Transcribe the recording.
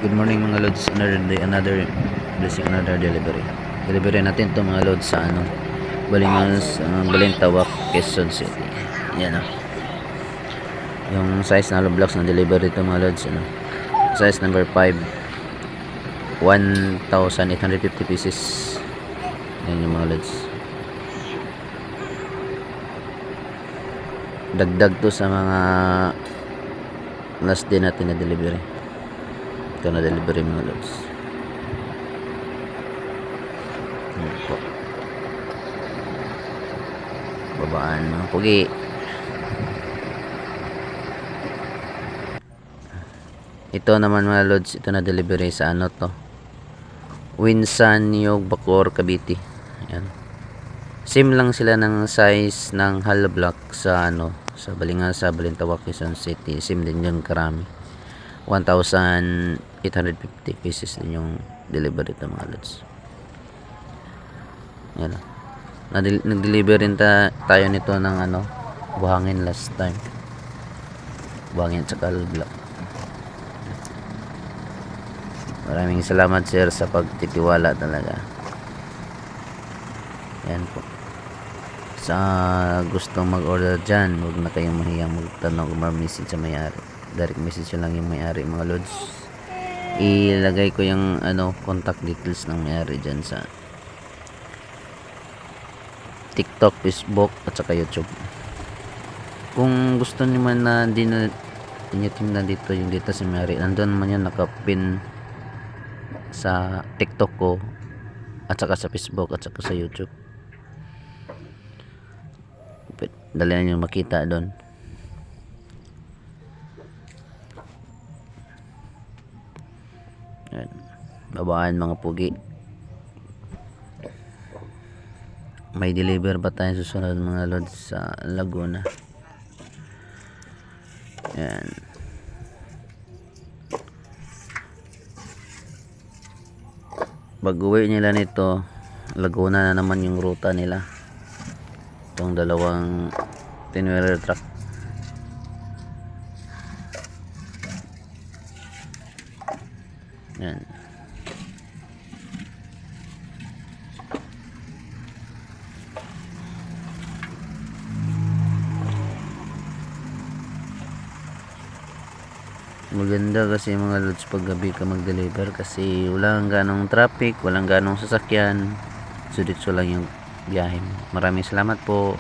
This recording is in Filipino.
Good morning mga lods, another day, another blessing, another delivery. Delivery natin to mga lods sa Balintawak, Quezon City. Yan yung size na hollow blocks na delivery to mga lods, size number 5, 1,850 pieces. Yan yung mga lods. Dagdag to sa mga last day natin na delivery. Ito na delivery mga lods. Yan po. Babaan mga pugi. Ito naman mga lods, ito na delivery sa Winsan, Niyog, Bacoor, Cavite. Ayan. Same lang sila ng size ng hollow block sa sa Balintawak, Quezon City. Same din yun karami. 1,850 pieces din yung delivery ito mga lods. Ayan. Nag-deliver rin tayo nito ng buhangin last time. Buhangin at saka hollow block. Maraming salamat sir sa pagtitiwala talaga. Yan po. Sa gustong mag-order dyan, huwag na kayong mahiyang magtanong o message sa may-ari. Direct message lang yung may-ari mga lods. Ilagay ko yung contact details ng may-ari dyan sa TikTok, Facebook at saka YouTube. Kung gusto niyo man na hindi na tingnan dito yung data sa may-ari, nandun man yun nakapin sa TikTok ko at saka sa Facebook at saka sa YouTube. Dali na nyo makita doon. Babaan mga pugi. May deliver pa tayo susunod mga lods sa Laguna. Yan. Pag-uwi nila nito, Laguna na naman yung ruta nila. Itong dalawang 10-wheeler truck. Yan. Maganda kasi mga lods pag gabi ka mag-deliver kasi walang ganong traffic, walang ganong sasakyan. Sulit lang yung biyahe mo. Maraming salamat po.